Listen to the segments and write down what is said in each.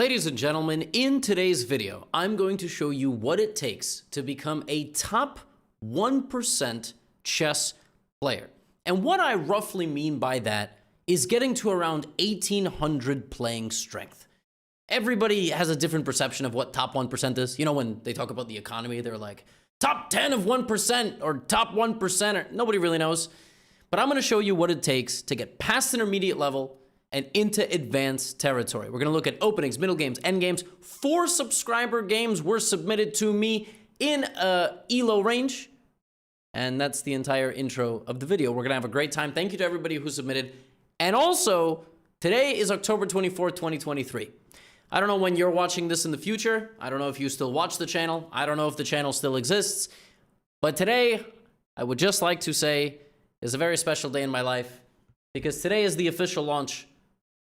Ladies and gentlemen, in today's video, I'm going to show you what it takes to become a top 1% chess player. And what I roughly mean by that is getting to around 1800 playing strength. Everybody has a different perception of what top 1% is. You know, when they talk about the economy, they're like, top 10 of 1% or top 1%, or nobody really knows. But I'm going to show you what it takes to get past intermediate level and into advanced territory. We're going to look at openings, middle games, end games. 4 subscriber games were submitted to me in ELO range. And that's the entire intro of the video. We're going to have a great time. Thank you to everybody who submitted. And also, today is October 24th, 2023. I don't know when you're watching this in the future. I don't know if you still watch the channel. I don't know if the channel still exists. But today, I would just like to say, is a very special day in my life, because today is the official launch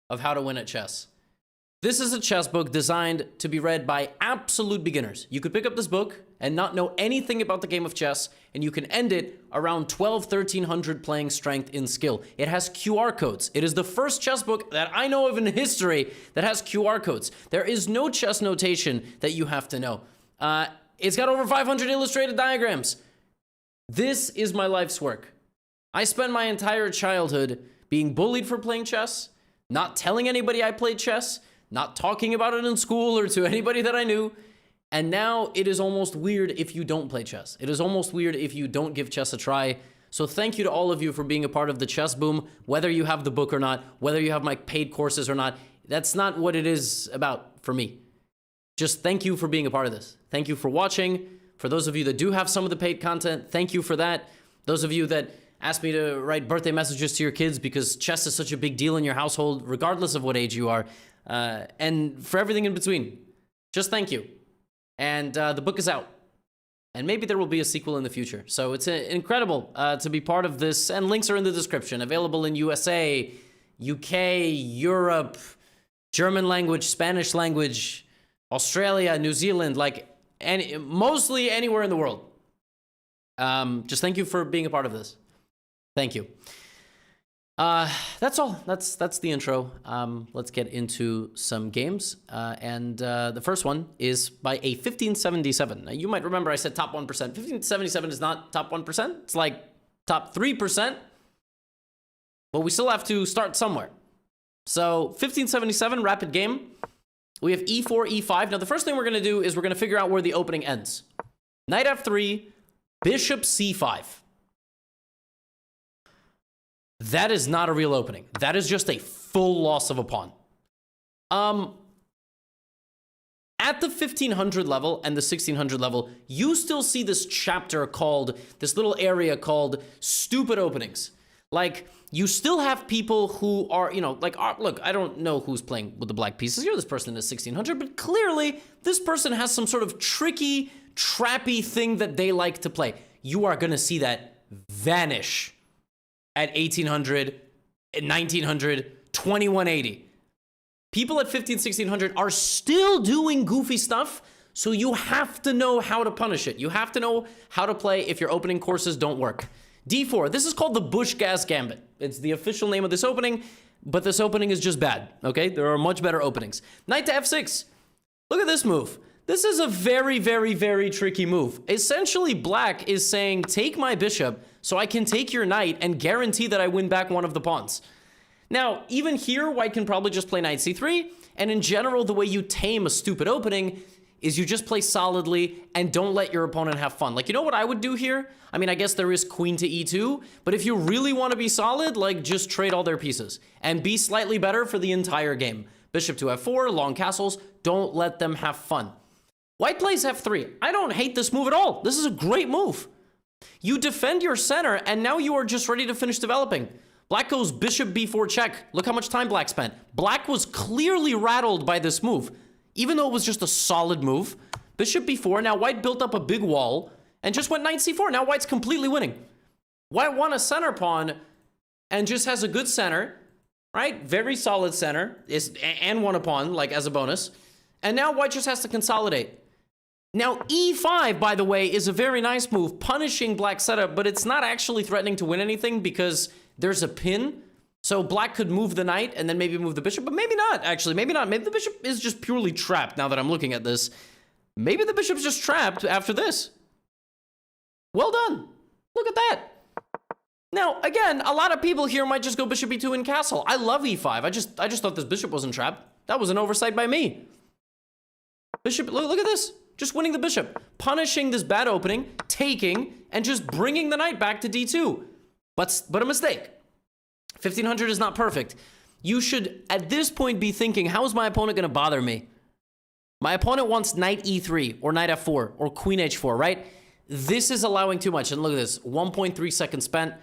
of How to Win at Chess. This is a chess book designed to be read by absolute beginners. You could pick up this book and not know anything about the game of chess, and you can end it around 1300 playing strength in skill. It has QR codes. It is the first chess book that I know of in history that has QR codes. There is no chess notation that you have to know. It's got over 500 illustrated diagrams. This is my life's work. I spent my entire childhood being bullied for playing chess, not telling anybody I played chess, not talking about it in school or to anybody that I knew. And now it is almost weird if you don't play chess. It is almost weird if you don't give chess a try. So thank you to all of you for being a part of the chess boom, whether you have the book or not, whether you have my paid courses or not. That's not what it is about for me. Just thank you for being a part of this. Thank you for watching. For those of you that do have some of the paid content, thank you for that. Those of you that ask me to write birthday messages to your kids because chess is such a big deal in your household, regardless of what age you are, and for everything in between. Just thank you. And the book is out. And maybe there will be a sequel in the future. So it's incredible to be part of this. And links are in the description. Available in USA, UK, Europe, German language, Spanish language, Australia, New Zealand, mostly anywhere in the world. Just thank you for being a part of this. Thank you. That's all. That's the intro. Let's get into some games. The first one is by a 1577. Now, you might remember I said top 1%. 1577 is not top 1%. It's like top 3%. But we still have to start somewhere. So 1577, rapid game. We have e4, e5. Now, the first thing we're going to do is we're going to figure out where the opening ends. Knight f3, bishop c5. That is not a real opening. That is just a full loss of a pawn. At the 1500 level and the 1600 level, you still see this chapter called, this little area called stupid openings. Like, you still have people who are, look, I don't know who's playing with the black pieces. You're this person in the 1600, but clearly this person has some sort of tricky, trappy thing that they like to play. You are going to see that vanish at 1800, at 1900, 2180. People at 1600 are still doing goofy stuff, so you have to know how to punish it. You have to know how to play if your opening courses don't work. D4, this is called the Bush-Gas Gambit. It's the official name of this opening, but this opening is just bad, okay? There are much better openings. Knight to f6. Look at this move. This is a very, very, very tricky move. Essentially, black is saying, take my bishop so I can take your knight and guarantee that I win back one of the pawns. Now, even here, white can probably just play knight c3, and in general, the way you tame a stupid opening is you just play solidly and don't let your opponent have fun. Like, you know what I would do here? I mean, I guess there is queen to e2, but if you really want to be solid, just trade all their pieces and be slightly better for the entire game. Bishop to f4, long castles, don't let them have fun. White plays f3. I don't hate this move at all. This is a great move. You defend your center, and now you are just ready to finish developing. Black goes bishop b4 check. Look how much time black spent. Black was clearly rattled by this move, even though it was just a solid move. Bishop b4. Now white built up a big wall and just went knight c4. Now white's completely winning. White won a center pawn and just has a good center, right? Very solid center, and won a pawn, as a bonus. And now white just has to consolidate. Now, e5, by the way, is a very nice move, punishing black's setup, but it's not actually threatening to win anything because there's a pin. So black could move the knight and then maybe move the bishop, but maybe not, actually. Maybe not. Maybe the bishop is just purely trapped now that I'm looking at this. Maybe the bishop's just trapped after this. Well done. Look at that. Now, again, a lot of people here might just go bishop e2 and castle. I love e5. I just thought this bishop wasn't trapped. That was an oversight by me. Bishop, look at this. Just winning the bishop. Punishing this bad opening, taking, and just bringing the knight back to d2. But a mistake. 1500 is not perfect. You should, at this point, be thinking, how is my opponent going to bother me? My opponent wants knight e3, or knight f4, or queen h4, right? This is allowing too much. And look at this, 1.3 seconds spent.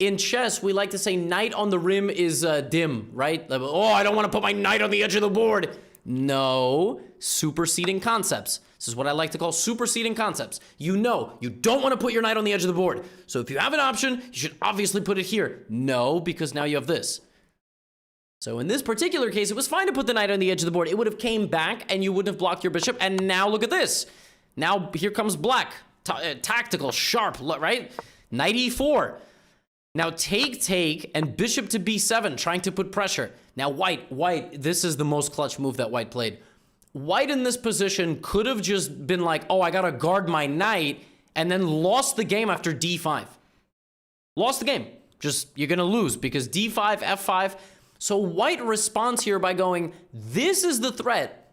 In chess, we like to say knight on the rim is dim, right? Like, oh, I don't want to put my knight on the edge of the board. No, superseding concepts. This is what I like to call superseding concepts. You know, you don't want to put your knight on the edge of the board. So if you have an option, you should obviously put it here. No, because now you have this. So in this particular case, it was fine to put the knight on the edge of the board. It would have came back and you wouldn't have blocked your bishop. And now look at this. Now here comes black. Tactical, sharp, right? Knight e4. Now take, and bishop to b7, trying to put pressure. Now white, this is the most clutch move that white played. White in this position could have just been like, oh, I gotta guard my knight, and then lost the game after d5. Lost the game. Just, you're gonna lose, because d5, f5. So white responds here by going, this is the threat.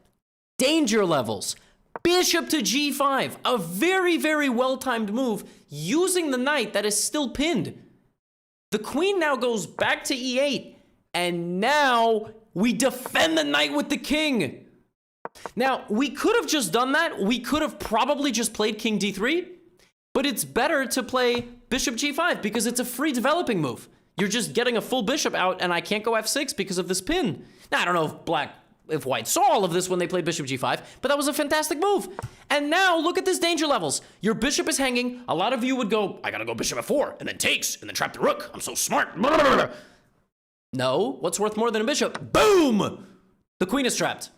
Danger levels. Bishop to g5. A very, very well-timed move, using the knight that is still pinned. The queen now goes back to e8, and now we defend the knight with the king. Now, we could have just done that. We could have probably just played king d3, but it's better to play bishop g5 because it's a free developing move. You're just getting a full bishop out, and I can't go f6 because of this pin. Now, I don't know if white saw all of this when they played bishop g5, but that was a fantastic move. And now look at this danger levels. Your bishop is hanging. A lot of you would go, I gotta go bishop f4, and then takes, and then trap the rook. I'm so smart. No, what's worth more than a bishop? Boom! The queen is trapped.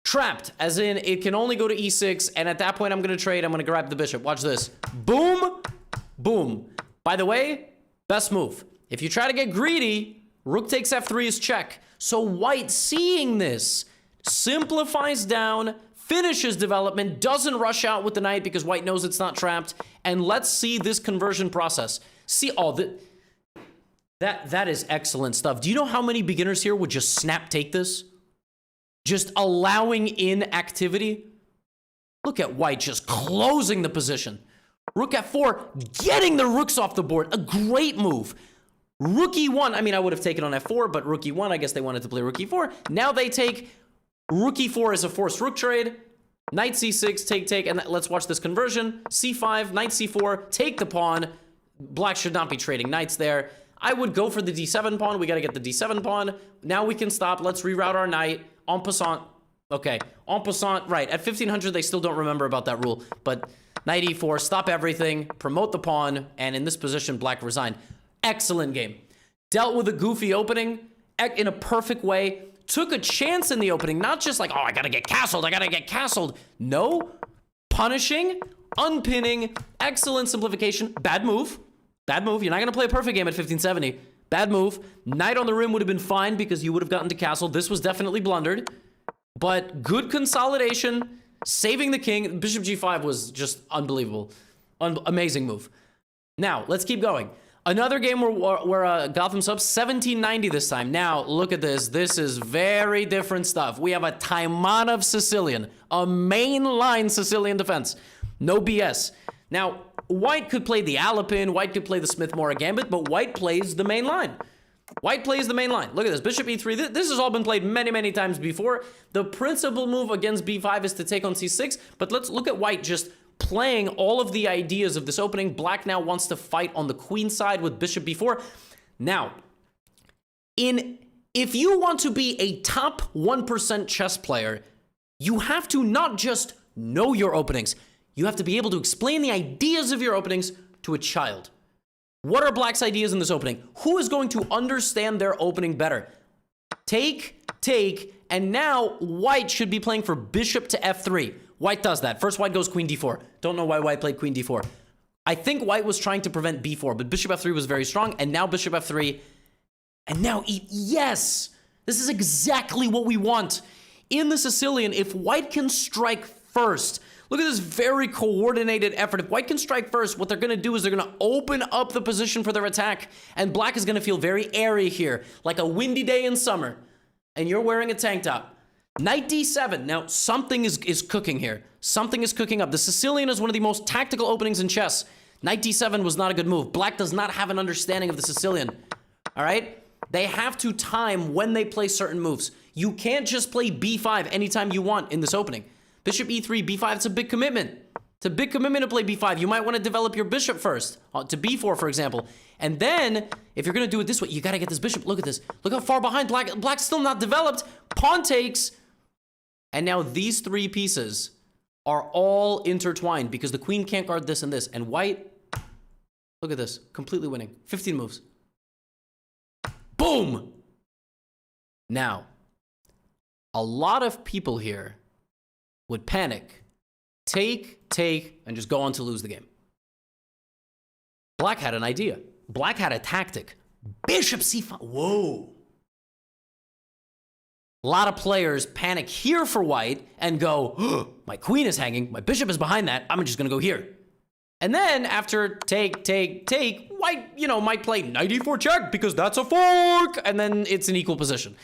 Trapped, as in it can only go to e6, and at that point I'm gonna trade, I'm gonna grab the bishop. Watch this. Boom, boom. By the way, best move. If you try to get greedy, rook takes f3 is check. So white, seeing this, simplifies down, finishes development, doesn't rush out with the knight because white knows it's not trapped, and let's see this conversion process. See, that is excellent stuff. Do you know how many beginners here would just snap take this? Just allowing in activity? Look at white just closing the position. Rook f4, getting the rooks off the board. A great move. Rook e1, I mean, I would have taken on f4, but rook e1, I guess they wanted to play rook e4. Now they take rook e4 as a forced rook trade. Knight c6, take, and let's watch this conversion. c5, knight c4, take the pawn. Black should not be trading knights there. I would go for the d7 pawn. We got to get the d7 pawn. Now we can stop. Let's reroute our knight. En passant. Okay, en passant. Right, at 1500, they still don't remember about that rule. But knight e4, stop everything, promote the pawn, and in this position, black resigned. Excellent game. Dealt with a goofy opening in a perfect way. Took a chance in the opening, not just like, oh, I gotta get castled. No, punishing, unpinning, excellent simplification. Bad move. You're not gonna play a perfect game at 1570. Bad move. Knight on the rim would have been fine because you would have gotten to castle. This was definitely blundered, but good consolidation, saving the king. Bishop g5 was just unbelievable. Amazing move. Now, let's keep going. Another game where Gotham's up 1790 this time. Now, look at this. This is very different stuff. We have a Taimanov Sicilian, a mainline Sicilian defense. No BS. Now, white could play the Alapin, white could play the Smith-Morra Gambit, but white plays the main line. White plays the main line. Look at this. Bishop e3. This has all been played many, many times before. The principal move against b5 is to take on c6, but let's look at white just playing all of the ideas of this opening. Black now wants to fight on the queen side with bishop b4. Now, if you want to be a top 1% chess player, you have to not just know your openings. You have to be able to explain the ideas of your openings to a child. What are black's ideas in this opening? Who is going to understand their opening better? Take, and now white should be playing for bishop to f3. White does that. First white goes queen d4. Don't know why white played queen d4. I think white was trying to prevent b4, but bishop f3 was very strong, and now bishop f3. And now yes, this is exactly what we want. In the Sicilian, if white can strike first, look at this very coordinated effort. If white can strike first, what they're going to do is they're going to open up the position for their attack, and black is going to feel very airy here, like a windy day in summer, and you're wearing a tank top. Knight d7. Now, something is cooking here. Something is cooking up. The Sicilian is one of the most tactical openings in chess. Knight d7 was not a good move. Black does not have an understanding of the Sicilian. All right? They have to time when they play certain moves. You can't just play b5 anytime you want in this opening. Bishop e3, b5, it's a big commitment. It's a big commitment to play b5. You might want to develop your bishop first, to b4, for example. And then, if you're going to do it this way, you got to get this bishop. Look at this. Look how far behind black. Black's still not developed. Pawn takes. And now these three pieces are all intertwined because the queen can't guard this and this. And white, look at this. Completely winning. 15 moves. Boom! Now, a lot of people here would panic, take, and just go on to lose the game. Black had an idea. Black had a tactic. Bishop c5. Whoa. A lot of players panic here for white and go, oh, my queen is hanging, my bishop is behind that, I'm just going to go here. And then after take, white, might play knight e4 check because that's a fork, and then it's an equal position.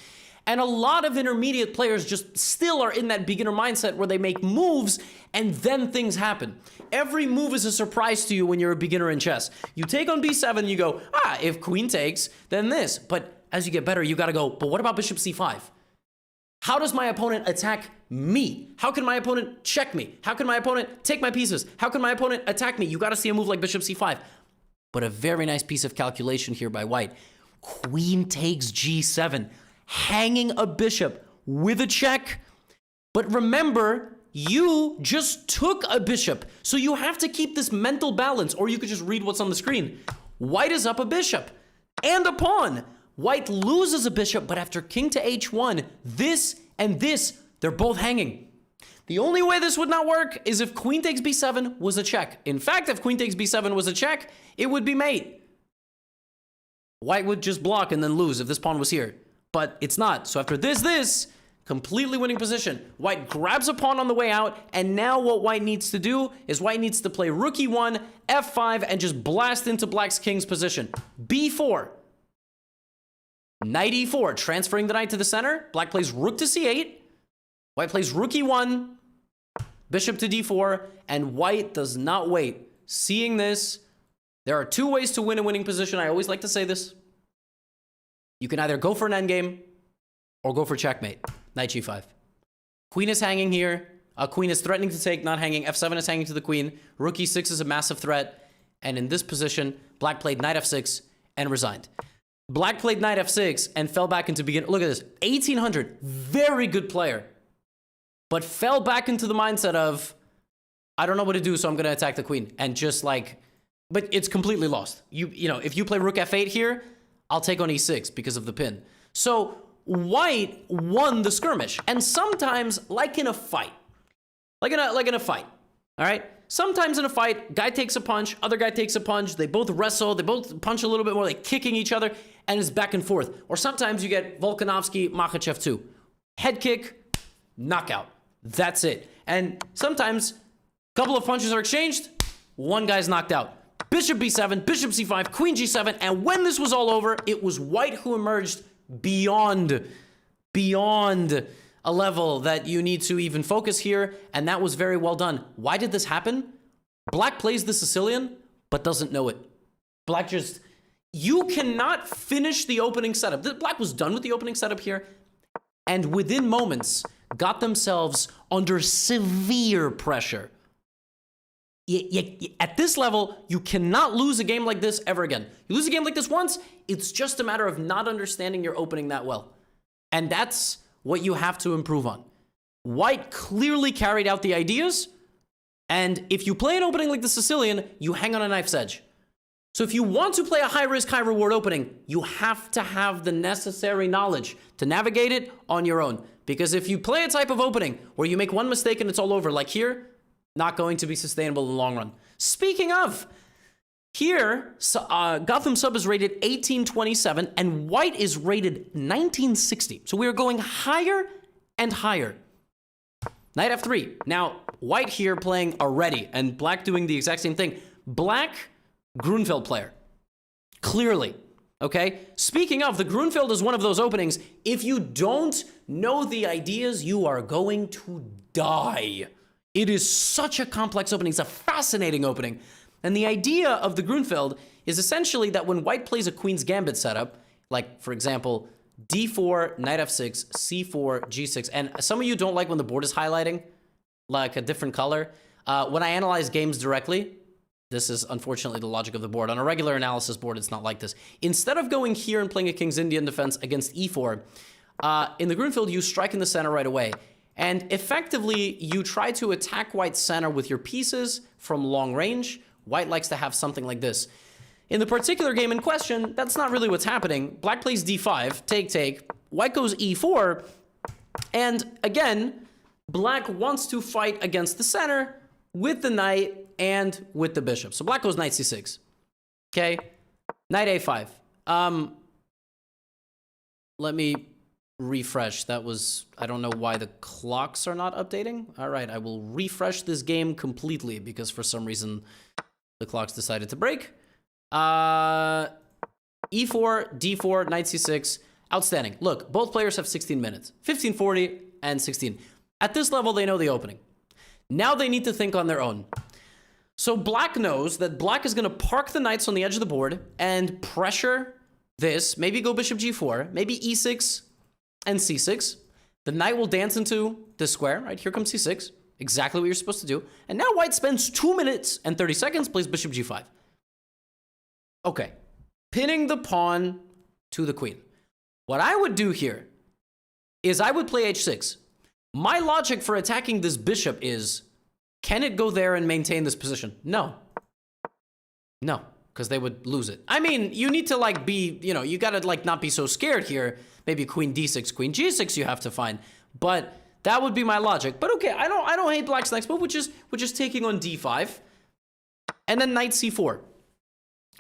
And a lot of intermediate players just still are in that beginner mindset where they make moves and then things happen. Every move is a surprise to you when you're a beginner in chess. You take on b7, you go, if queen takes, then this. But as you get better, you got to go, but what about bishop c5? How does my opponent attack me? How can my opponent check me? How can my opponent take my pieces? How can my opponent attack me? You got to see a move like bishop c5. But a very nice piece of calculation here by white. Queen takes g7. Hanging a bishop with a check. But remember, you just took a bishop. So you have to keep this mental balance, or you could just read what's on the screen. White is up a bishop and a pawn. White loses a bishop, but after king to h1, this and this, they're both hanging. The only way this would not work is if queen takes b7 was a check. In fact, if queen takes b7 was a check, it would be mate. White would just block and then lose if this pawn was here. But it's not. So after this, completely winning position. White grabs a pawn on the way out, and now what white needs to do is white needs to play rook e1, f5, and just blast into black's king's position. b4. Knight e4, transferring the knight to the center. Black plays rook to c8. White plays rook e1, bishop to d4, and white does not wait. Seeing this, there are two ways to win a winning position. I always like to say this. You can either go for an endgame or go for checkmate. Knight g5. Queen is hanging here. Queen is threatening to take, not hanging. f7 is hanging to the queen. Rook e6 is a massive threat. And in this position, black played knight f6 and resigned. Black played knight f6 and fell back into beginner. Look at this. 1800. Very good player. But fell back into the mindset of, I don't know what to do, so I'm going to attack the queen. And just like, but it's completely lost. You know, if you play rook f8 here, I'll take on e6 because of the pin. So white won the skirmish. And sometimes, like in a fight, like in a fight, all right? Sometimes in a fight, guy takes a punch, other guy takes a punch, they both wrestle, they both punch a little bit more, like kicking each other, and it's back and forth. Or sometimes you get Volkanovski, Makhachev 2. Head kick, knockout. That's it. And sometimes a couple of punches are exchanged, one guy's knocked out. Bishop b7, bishop c5, queen g7, and when this was all over, it was white who emerged beyond a level that you need to even focus here, and that was very well done. Why did this happen? Black plays the Sicilian, but doesn't know it. Black just, you cannot finish the opening setup. Black was done with the opening setup here, and within moments, got themselves under severe pressure. At this level, you cannot lose a game like this ever again. You lose a game like this once, it's just a matter of not understanding your opening that well. And that's what you have to improve on. White clearly carried out the ideas, and if you play an opening like the Sicilian, you hang on a knife's edge. So if you want to play a high-risk, high-reward opening, you have to have the necessary knowledge to navigate it on your own. Because if you play a type of opening where you make one mistake and it's all over, like here, not going to be sustainable in the long run. Speaking of, Here, Gotham Sub is rated 1827 and white is rated 1960. So we are going higher and higher. Knight f3. Now, white here playing already and black doing the exact same thing. Black, Grunfeld player. Clearly. Okay? Speaking of, the Grunfeld is one of those openings. If you don't know the ideas, you are going to die. It is such a complex opening. It's a fascinating opening. And the idea of the Grunfeld is essentially that when white plays a Queen's Gambit setup, like, for example, d4, knight f6, c4, g6, and some of you don't like when the board is highlighting, like a different color. When I analyze games directly, this is unfortunately the logic of the board. On a regular analysis board, it's not like this. Instead of going here and playing a King's Indian defense against e4, in the Grunfeld, you strike in the center right away. And effectively, you try to attack white's center with your pieces from long range. White likes to have something like this. In the particular game in question, that's not really what's happening. Black plays d5, take. White goes e4. And again, black wants to fight against the center with the knight and with the bishop. So black goes knight c6. Okay? Knight a5. Let me refresh. That was, I don't know why the clocks are not updating. All right, I will refresh this game completely because for some reason the clocks decided to break. E4, D4, knight C6. Outstanding. Look, both players have 16 minutes. 15:40 and 16. At this level, they know the opening. Now they need to think on their own. So black knows that black is going to park the knights on the edge of the board and pressure this. Maybe go bishop G4. Maybe E6 and C6. The knight will dance into this square, right? Here comes C6. Exactly what you're supposed to do. And now white spends 2 minutes and 30 seconds, plays bishop G5. Okay. Pinning the pawn to the queen. What I would do here is I would play H6. My logic for attacking this bishop is, can it go there and maintain this position? No. No, because they would lose it. I mean, you need to like be, you know, you gotta like not be so scared here. Maybe queen D6, queen G6 you have to find. But that would be my logic. But okay, I don't hate black's next move, which is taking on D5. And then knight C4.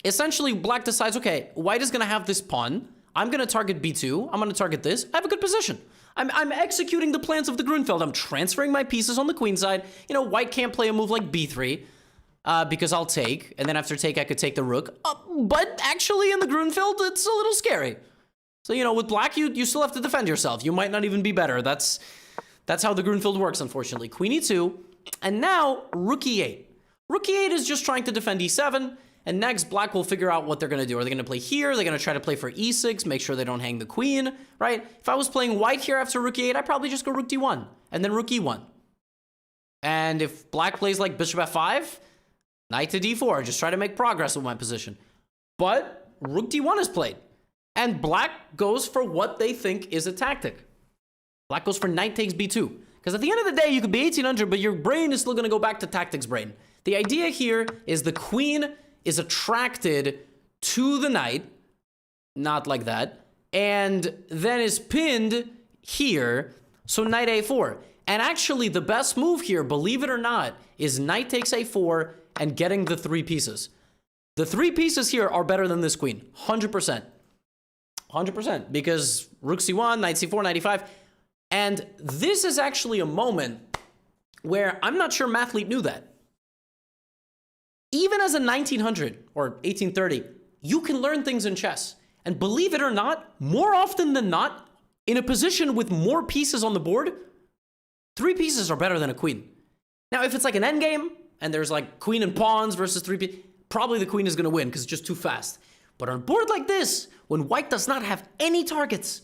Essentially, black decides, okay, white is gonna have this pawn. I'm gonna target B2. I'm gonna target this. I have a good position. I'm executing the plans of the Grunfeld. I'm transferring my pieces on the queen side. You know, white can't play a move like B3 because I'll take. And then after take, I could take the rook. But actually, in the Grunfeld, it's a little scary. So, you know, with black, you still have to defend yourself. You might not even be better. That's how the Grunfeld works, unfortunately. Queen E2. And now, rook E8. Rook E8 is just trying to defend E7. And next, black will figure out what they're going to do. Are they going to play here? Are they going to try to play for E6, make sure they don't hang the queen, right? If I was playing white here after rook E8, I'd probably just go rook D1 and then rook E1. And if black plays like bishop F5, knight to D4, just try to make progress with my position. But rook D1 is played. And black goes for what they think is a tactic. Black goes for knight takes B2. Because at the end of the day, you could be 1800, but your brain is still going to go back to tactics brain. The idea here is the queen is attracted to the knight, not like that, and then is pinned here, so knight a4. And actually, the best move here, believe it or not, is knight takes a4 and getting the 3 pieces. The 3 pieces here are better than this queen, 100%. 100%, because rook c1, knight c4, knight e5. And this is actually a moment where I'm not sure Mathlete knew that. Even as a 1900 or 1830, you can learn things in chess. And believe it or not, more often than not, in a position with more pieces on the board, 3 pieces are better than a queen. Now, if it's like an endgame, and there's like queen and pawns versus 3 pieces, probably the queen is going to win because it's just too fast. But on a board like this, when white does not have any targets,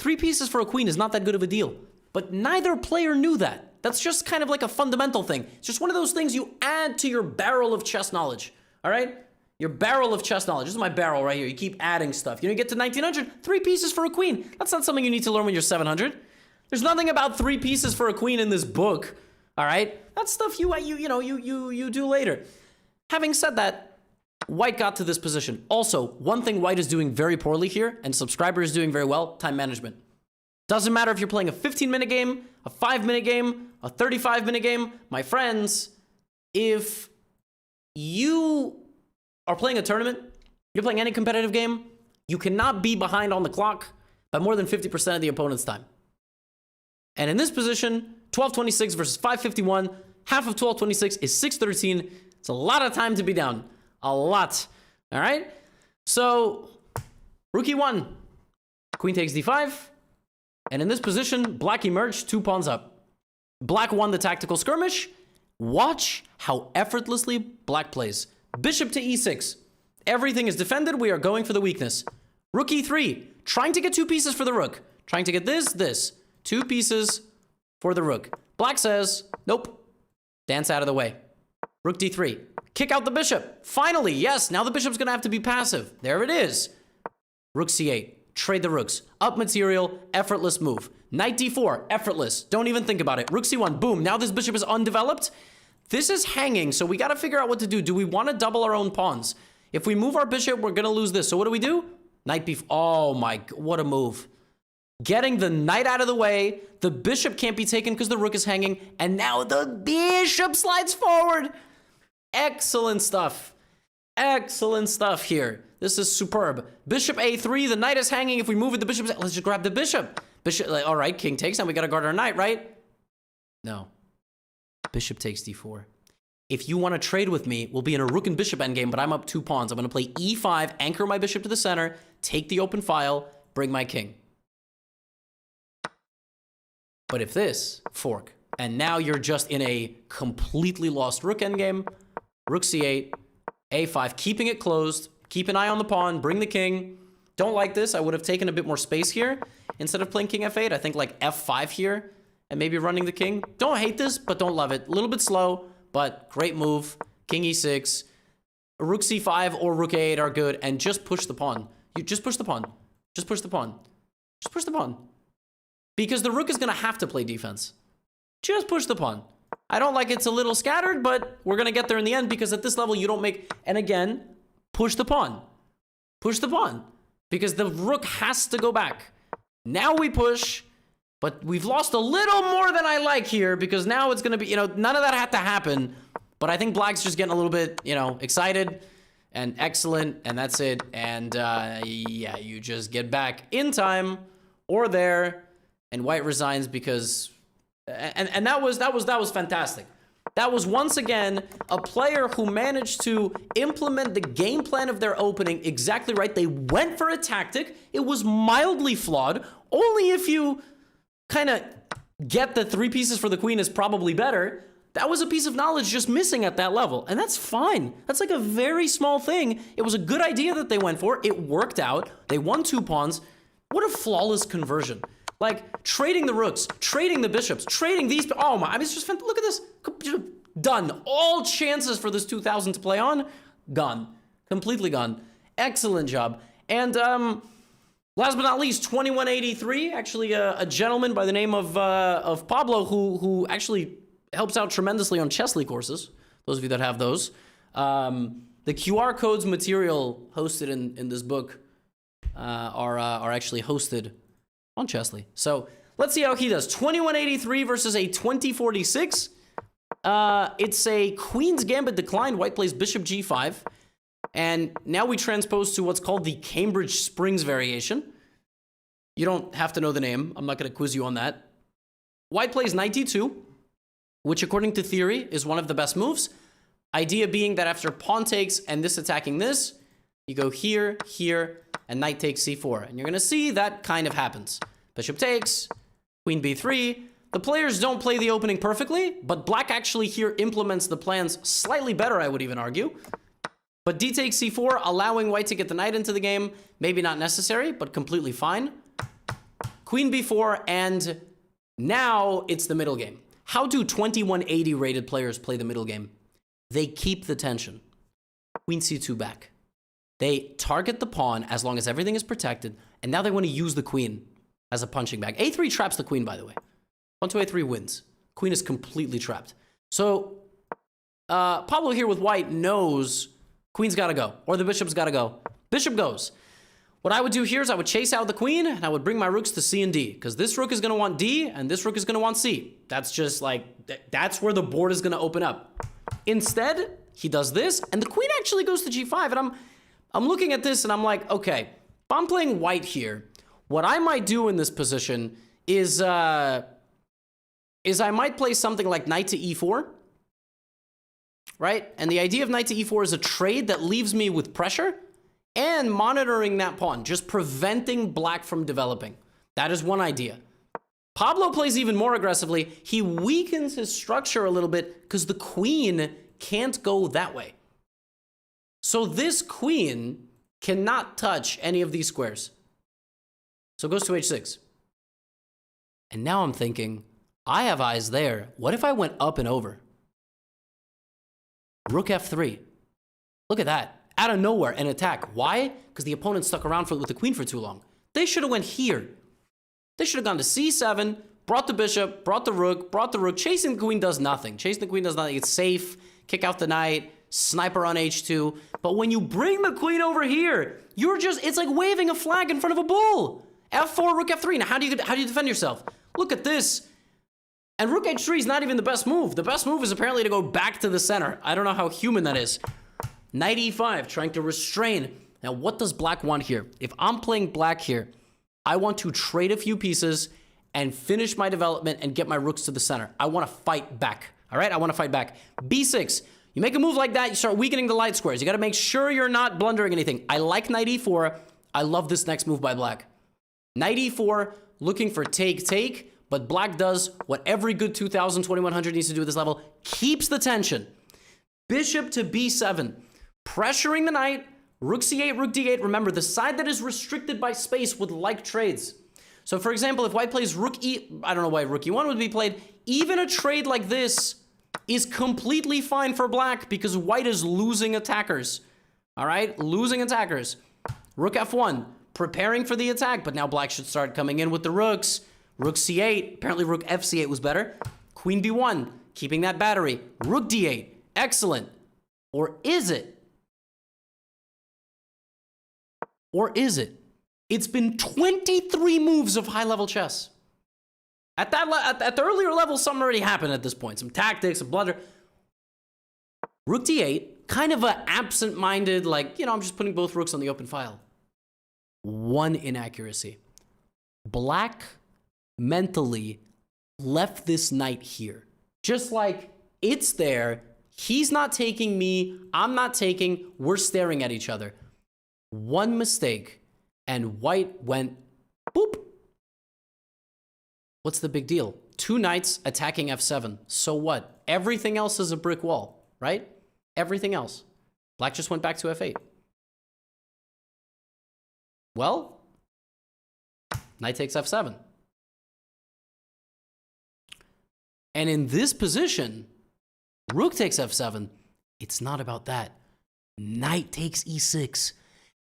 3 pieces for a queen is not that good of a deal. But neither player knew that. That's just kind of like a fundamental thing. It's just one of those things you add to your barrel of chess knowledge, all right? Your barrel of chess knowledge. This is my barrel right here. You keep adding stuff. You know, you get to 1900, 3 pieces for a queen. That's not something you need to learn when you're 700. There's nothing about 3 pieces for a queen in this book, all right? That's stuff you do later. Having said that, white got to this position. Also, one thing white is doing very poorly here, and subscriber is doing very well, time management. Doesn't matter if you're playing a 15-minute game, a 5-minute game, a 35-minute game. My friends, if you are playing a tournament, you're playing any competitive game, you cannot be behind on the clock by more than 50% of the opponent's time. And in this position, 12:26 versus 5:51, half of 12:26 is 6:13. It's a lot of time to be down. A lot. All right? So, rook e1, queen takes d5, and in this position, black emerged 2 pawns up. Black won the tactical skirmish. Watch how effortlessly black plays. Bishop to e6. Everything is defended. We are going for the weakness. Rook e3, trying to get 2 pieces for the rook. Trying to get this. 2 pieces for the rook. Black says, nope. Dance out of the way. Rook d3. Kick out the bishop. Finally, yes, now the bishop's going to have to be passive. There it is. Rook c8. Trade the rooks. Up material, effortless move. Knight d4, effortless. Don't even think about it. Rook c1, boom. Now this bishop is undeveloped. This is hanging, so we got to figure out what to do. Do we want to double our own pawns? If we move our bishop, we're going to lose this. So what do? Knight b4. Oh my, what a move. Getting the knight out of the way. The bishop can't be taken because the rook is hanging. And now the bishop slides forward. Excellent stuff. Excellent stuff here. This is superb. Bishop a3. The knight is hanging. If we move it, the bishop's... Let's just grab the bishop. Bishop... All right, king takes. Now we got to guard our knight, right? No. Bishop takes d4. If you want to trade with me, we'll be in a rook and bishop endgame, but I'm up 2 pawns. I'm going to play e5, anchor my bishop to the center, take the open file, bring my king. But if this, fork, and now you're just in a completely lost rook endgame, rook c8, a5, keeping it closed, keep an eye on the pawn, bring the king. Don't like this. I would have taken a bit more space here. Instead of playing king f8, I think like f5 here, and maybe running the king. Don't hate this, but don't love it. A little bit slow, but great move. King e6, rook c5 or rook a8 are good, and just push the pawn. You just push the pawn. Just push the pawn. Just push the pawn. Because the rook is going to have to play defense. Just push the pawn. I don't like it's a little scattered, but we're going to get there in the end because at this level you don't make... And again, push the pawn. Push the pawn. Because the rook has to go back. Now we push, but we've lost a little more than I like here because now it's going to be, none of that had to happen. But I think black's just getting a little bit, excited and excellent, and that's it. And yeah, you just get back in time or there, and white resigns because... And that was fantastic. That was once again a player who managed to implement the game plan of their opening exactly right. They went for a tactic. It was mildly flawed. Only if you kind of get the 3 pieces for the queen is probably better. That was a piece of knowledge just missing at that level. And that's fine. That's like a very small thing. It was a good idea that they went for. It worked out. They won 2 pawns. What a flawless conversion. Like, trading the rooks, trading the bishops, trading these... Oh, my... I mean, it's just... Look at this. Done. All chances for this 2000 to play on, gone. Completely gone. Excellent job. And, last but not least, 2183. Actually, a gentleman by the name of Pablo, who actually helps out tremendously on Chesley courses. Those of you that have those. The QR codes material hosted in this book are actually hosted on Chesley. So let's see how he does. 2183 versus a 2046. It's a Queen's Gambit declined. White plays Bishop G5. And now we transpose to what's called the Cambridge Springs variation. You don't have to know the name. I'm not going to quiz you on that. White plays Knight D2, which according to theory is one of the best moves. Idea being that after pawn takes and this attacking this, you go here, here, and knight takes c4. And you're going to see that kind of happens. Bishop takes, queen b3. The players don't play the opening perfectly, but black actually here implements the plans slightly better, I would even argue. But d takes c4, allowing white to get the knight into the game. Maybe not necessary, but completely fine. Queen b4, and now it's the middle game. How do 2180 rated players play the middle game? They keep the tension. Queen c2 back. They target the pawn as long as everything is protected, and now they want to use the queen as a punching bag. a3 traps the queen, by the way. Pawn to a3 wins. Queen is completely trapped. So, Pablo here with white knows queen's got to go, or the bishop's got to go. Bishop goes. What I would do here is I would chase out the queen, and I would bring my rooks to C and D, because this rook is going to want D, and this rook is going to want C. That's just like, that's where the board is going to open up. Instead, he does this, and the queen actually goes to g5, and I'm looking at this, and I'm like, okay, if I'm playing white here, what I might do in this position is I might play something like knight to e4, right? And the idea of knight to e4 is a trade that leaves me with pressure and monitoring that pawn, just preventing black from developing. That is one idea. Pablo plays even more aggressively. He weakens his structure a little bit because the queen can't go that way. So this queen cannot touch any of these squares. So it goes to h6. And now I'm thinking, I have eyes there. What if I went up and over? Rook f3. Look at that. Out of nowhere, an attack. Why? Because the opponent stuck around with the queen for too long. They should have went here. They should have gone to c7, brought the bishop, brought the rook. Chasing the queen does nothing. Chasing the queen does nothing. It's safe. Kick out the knight. Sniper on h2. But when you bring the queen over here, it's like waving a flag in front of a bull. f4, rook f3. Now, how do you defend yourself? Look at this. And rook h3 is not even the best move. The best move is apparently to go back to the center. I don't know how human that is. Knight e5, trying to restrain. Now, what does black want here? If I'm playing black here, I want to trade a few pieces and finish my development and get my rooks to the center. I want to fight back. All right? I want to fight back. b6. You make a move like that, you start weakening the light squares. You got to make sure you're not blundering anything. I like knight e4. I love this next move by black. Knight e4, looking for take, but black does what every good 2000, 2100 needs to do at this level. Keeps the tension. Bishop to b7. Pressuring the knight. Rook c8, rook d8. Remember, the side that is restricted by space would like trades. So, for example, if white plays rook e... I don't know why rook e1 would be played. Even a trade like this is completely fine for black because white is losing attackers. All right? Losing attackers. Rook f1. Preparing for the attack, but now black should start coming in with the rooks. Rook c8. Apparently, rook fc8 was better. Queen b1. Keeping that battery. Rook d8. Excellent. Or is it? Or is it? It's been 23 moves of high-level chess. At the earlier level, something already happened at this point. Some tactics, some blunder. Rook d8, kind of a absent-minded, like, I'm just putting both rooks on the open file. One inaccuracy. Black mentally left this knight here. Just like, it's there. He's not taking me. I'm not taking. We're staring at each other. One mistake, and white went boop. What's the big deal? Two knights attacking f7. So what? Everything else is a brick wall, right? Everything else. Black just went back to f8. Well, knight takes f7. And in this position, rook takes f7. It's not about that. Knight takes e6.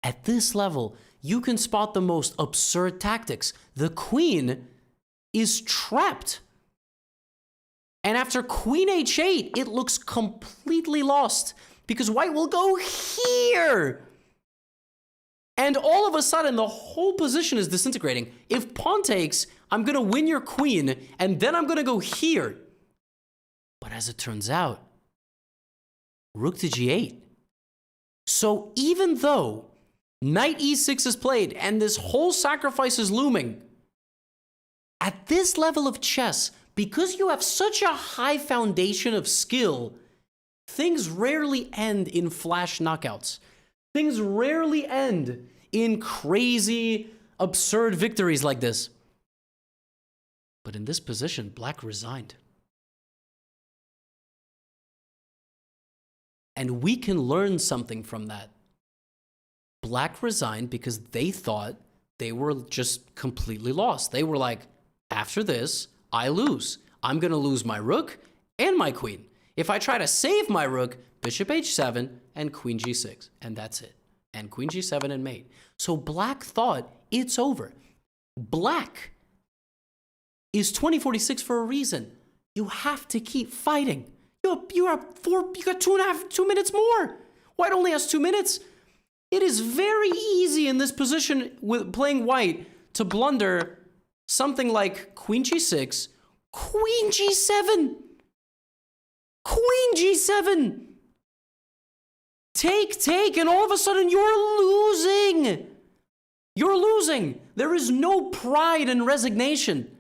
At this level, you can spot the most absurd tactics. The queen is trapped. And after queen h8, it looks completely lost because white will go here. And all of a sudden, the whole position is disintegrating. If pawn takes, I'm going to win your queen, and then I'm going to go here. But as it turns out, rook to g8. So even though knight e6 is played, and this whole sacrifice is looming. At this level of chess, because you have such a high foundation of skill, things rarely end in flash knockouts. Things rarely end in crazy, absurd victories like this. But in this position, black resigned. And we can learn something from that. Black resigned because they thought they were just completely lost. They were like, after this, I lose. I'm going to lose my rook and my queen. If I try to save my rook, bishop h7 and queen g6, and that's it. And queen g7 and mate. So black thought it's over. Black is 2046 for a reason. You have to keep fighting. You got 2 minutes more. White only has 2 minutes. It is very easy in this position with playing white to blunder something like queen g6, queen g7, queen g7. Take, and all of a sudden you're losing. You're losing. There is no pride and resignation.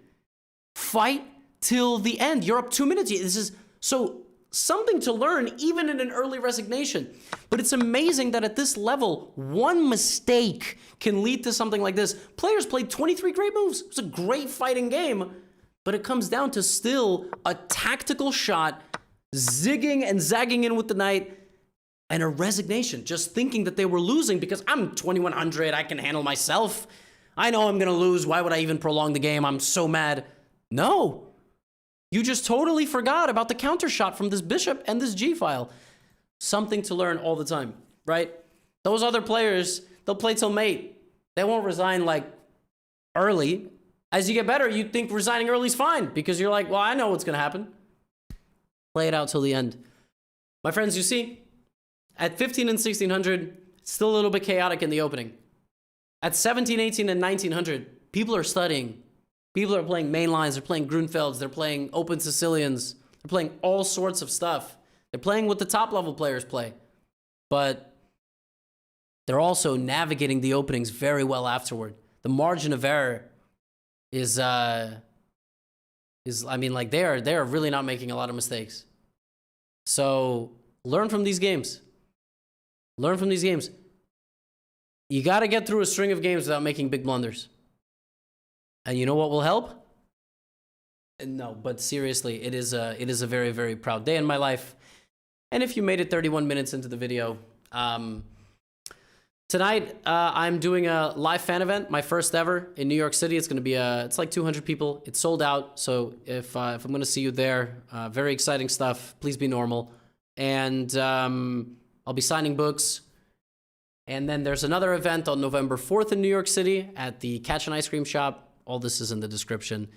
Fight till the end. You're up 2 minutes. This is so something to learn even in an early resignation. But it's amazing that at this level, one mistake can lead to something like this. Players played 23 great moves. It's a great fighting game, but it comes down to still a tactical shot, zigging and zagging in with the knight, and a resignation, just thinking that they were losing because I'm 2100, I can handle myself. I know I'm gonna lose. Why would I even prolong the game? I'm so mad. No. You just totally forgot about the counter shot from this bishop and this g-file. Something to learn all the time, right? Those other players, they'll play till mate. They won't resign like early. As you get better, you think resigning early is fine because you're like, well, I know what's gonna happen. Play it out till the end. My friends, you see, at 15 and 1600, it's still a little bit chaotic in the opening. At 17, 18, and 1900, people are studying. People are playing main lines, they're playing Grunfelds, they're playing open Sicilians, they're playing all sorts of stuff. They're playing what the top level players play. But they're also navigating the openings very well afterward. The margin of error is I mean, like they're really not making a lot of mistakes. So learn from these games. Learn from these games. You got to get through a string of games without making big blunders. And you know what will help? No, but seriously, it is a very, very proud day in my life. And if you made it 31 minutes into the video, tonight I'm doing a live fan event, my first ever in New York City. It's going to be it's like 200 people. It's sold out. So if I'm going to see you there, very exciting stuff. Please be normal. And I'll be signing books. And then there's another event on November 4th in New York City at the Catch and Ice Cream Shop. All this is in the description.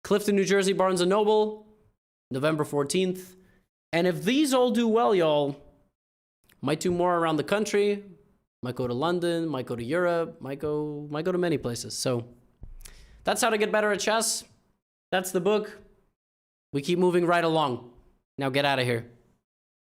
Clifton, New Jersey, Barnes & Noble, November 14th. And if these all do well, y'all, might do more around the country, might go to London, might go to Europe, might go to many places. So that's how to get better at chess. That's the book. We keep moving right along. Now get out of here.